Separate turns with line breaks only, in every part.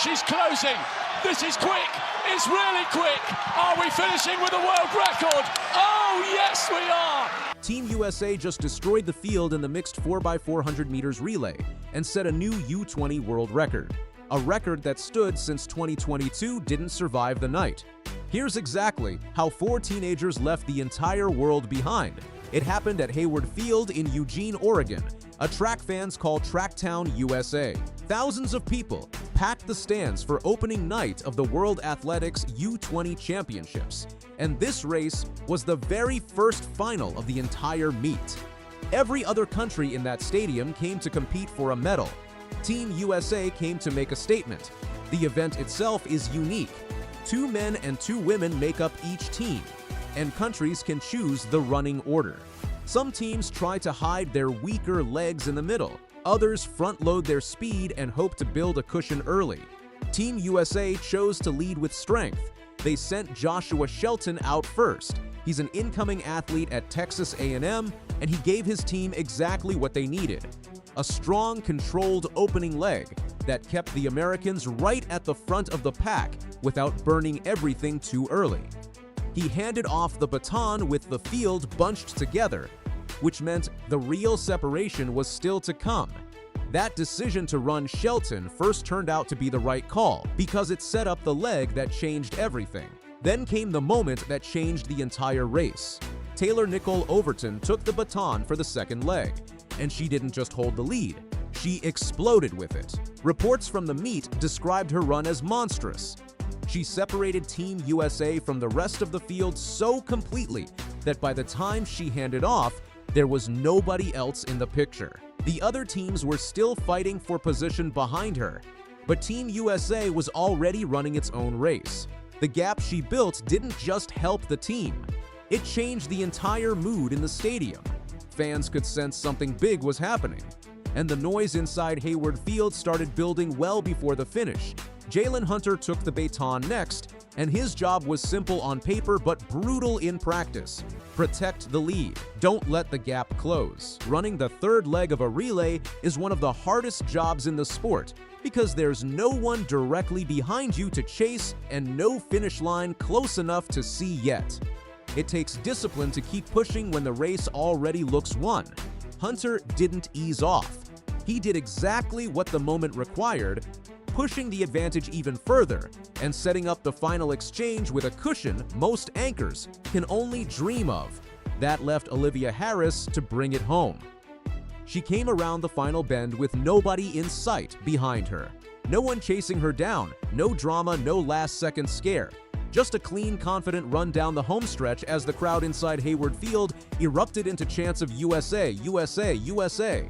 She's closing. This is quick. It's really quick. Are we finishing with a world record? Oh, yes, we are.
Team USA just destroyed the field in the mixed 4x400 meters relay and set a new U20 world record. A record that stood since 2022 didn't survive the night. Here's exactly how 4 teenagers left the entire world behind. It happened at Hayward Field in Eugene, Oregon, a track fans call Tracktown, USA. Thousands of people packed the stands for opening night of the World Athletics U20 Championships, and this race was the very first final of the entire meet. Every other country in that stadium came to compete for a medal. Team USA came to make a statement. The event itself is unique. 2 men and 2 women make up each team, and countries can choose the running order. Some teams try to hide their weaker legs in the middle. Others front-load their speed and hope to build a cushion early. Team USA chose to lead with strength. They sent Joshua Shelton out first. He's an incoming athlete at Texas A&M, and he gave his team exactly what they needed. A strong, controlled opening leg that kept the Americans right at the front of the pack without burning everything too early. He handed off the baton with the field bunched together, which meant the real separation was still to come. That decision to run Shelton first turned out to be the right call because it set up the leg that changed everything. Then came the moment that changed the entire race. Taylor-Nicole Overton took the baton for the second leg, and she didn't just hold the lead, she exploded with it. Reports from the meet described her run as monstrous. She separated Team USA from the rest of the field so completely that by the time she handed off, there was nobody else in the picture. The other teams were still fighting for position behind her, but Team USA was already running its own race. The gap she built didn't just help the team, it changed the entire mood in the stadium. Fans could sense something big was happening, and the noise inside Hayward Field started building well before the finish. Jaelen Hunter took the baton next, and his job was simple on paper but brutal in practice. Protect the lead. Don't let the gap close. Running the third leg of a relay is one of the hardest jobs in the sport because there's no one directly behind you to chase and no finish line close enough to see yet. It takes discipline to keep pushing when the race already looks won. Hunter didn't ease off. He did exactly what the moment required, pushing the advantage even further and setting up the final exchange with a cushion most anchors can only dream of. That left Olivia Harris to bring it home. She came around the final bend with nobody in sight behind her. No one chasing her down, no drama, no last-second scare. Just a clean, confident run down the home stretch as the crowd inside Hayward Field erupted into chants of USA, USA, USA.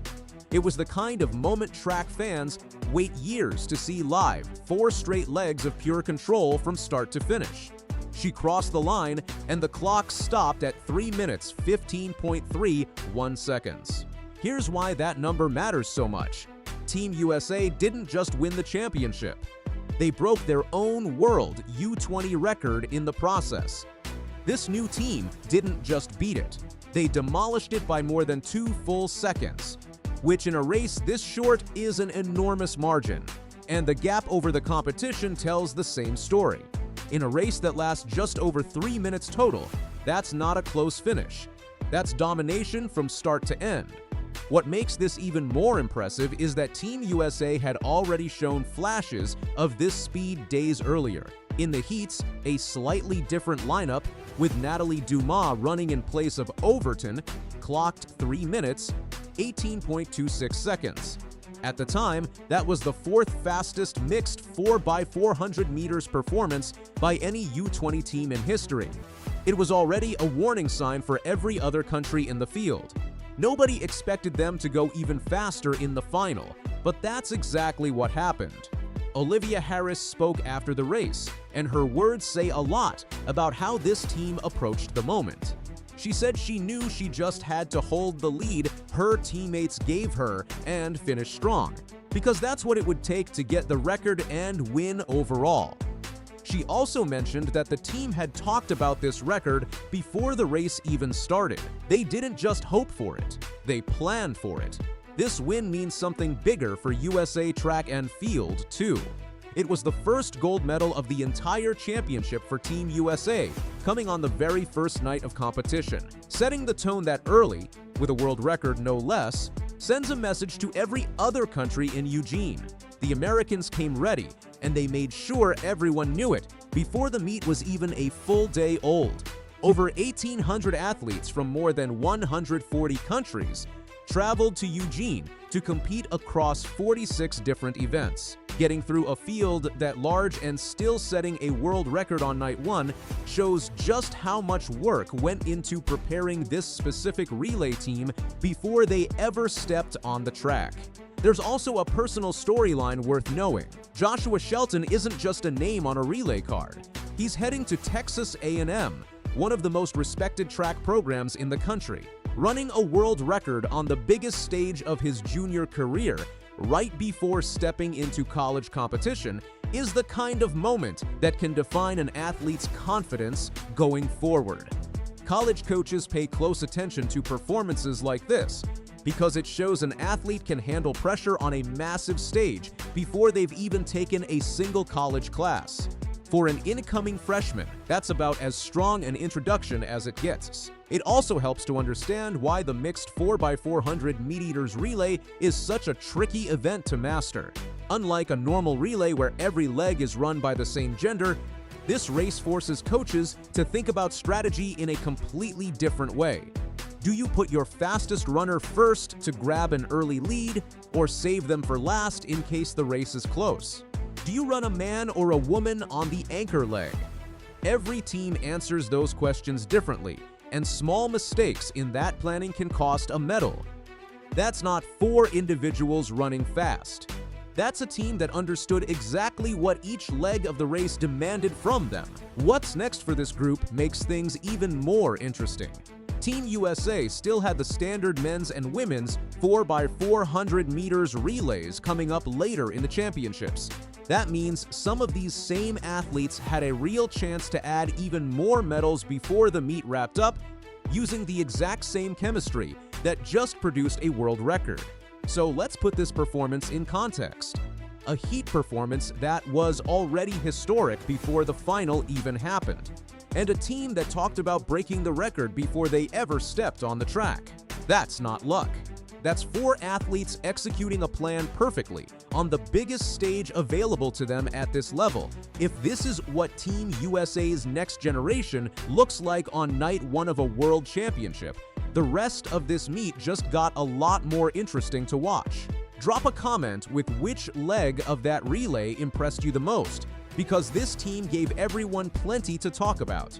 It was the kind of moment track fans wait years to see live, 4 straight legs of pure control from start to finish. She crossed the line, and the clock stopped at 3 minutes, 15.31 seconds. Here's why that number matters so much. Team USA didn't just win the championship. They broke their own world U20 record in the process. This new team didn't just beat it. They demolished it by more than 2 full seconds, which in a race this short is an enormous margin. And the gap over the competition tells the same story. In a race that lasts just over 3 minutes total, that's not a close finish. That's domination from start to end. What makes this even more impressive is that Team USA had already shown flashes of this speed days earlier. In the heats, a slightly different lineup, with Natalie Dumas running in place of Overton, clocked 3 minutes, 18.26 seconds. At the time, that was the 4th fastest mixed 4x400 meters performance by any U20 team in history. It was already a warning sign for every other country in the field. Nobody expected them to go even faster in the final, but that's exactly what happened. Olivia Harris spoke after the race, and her words say a lot about how this team approached the moment. She said she knew she just had to hold the lead her teammates gave her and finish strong, because that's what it would take to get the record and win overall. She also mentioned that the team had talked about this record before the race even started. They didn't just hope for it, they planned for it. This win means something bigger for USA track and field, too. It was the first gold medal of the entire championship for Team USA, coming on the very first night of competition. Setting the tone that early, with a world record no less, sends a message to every other country in Eugene. The Americans came ready, and they made sure everyone knew it before the meet was even a full day old. Over 1,800 athletes from more than 140 countries traveled to Eugene to compete across 46 different events. Getting through a field that large and still setting a world record on night one shows just how much work went into preparing this specific relay team before they ever stepped on the track. There's also a personal storyline worth knowing. Joshua Shelton isn't just a name on a relay card. He's heading to Texas A&M, one of the most respected track programs in the country. Running a world record on the biggest stage of his junior career, right before stepping into college competition, is the kind of moment that can define an athlete's confidence going forward. College coaches pay close attention to performances like this because it shows an athlete can handle pressure on a massive stage before they've even taken a single college class. For an incoming freshman, that's about as strong an introduction as it gets. It also helps to understand why the mixed 4x400 meat-eaters relay is such a tricky event to master. Unlike a normal relay where every leg is run by the same gender, this race forces coaches to think about strategy in a completely different way. Do you put your fastest runner first to grab an early lead, or save them for last in case the race is close? Do you run a man or a woman on the anchor leg? Every team answers those questions differently, and small mistakes in that planning can cost a medal. That's not 4 individuals running fast. That's a team that understood exactly what each leg of the race demanded from them. What's next for this group makes things even more interesting. Team USA still had the standard men's and women's 4x400 meters relays coming up later in the championships. That means some of these same athletes had a real chance to add even more medals before the meet wrapped up, using the exact same chemistry that just produced a world record. So let's put this performance in context. A heat performance that was already historic before the final even happened, and a team that talked about breaking the record before they ever stepped on the track. That's not luck. That's 4 athletes executing a plan perfectly on the biggest stage available to them at this level. If this is what Team USA's next generation looks like on night 1 of a world championship, the rest of this meet just got a lot more interesting to watch. Drop a comment with which leg of that relay impressed you the most, because this team gave everyone plenty to talk about.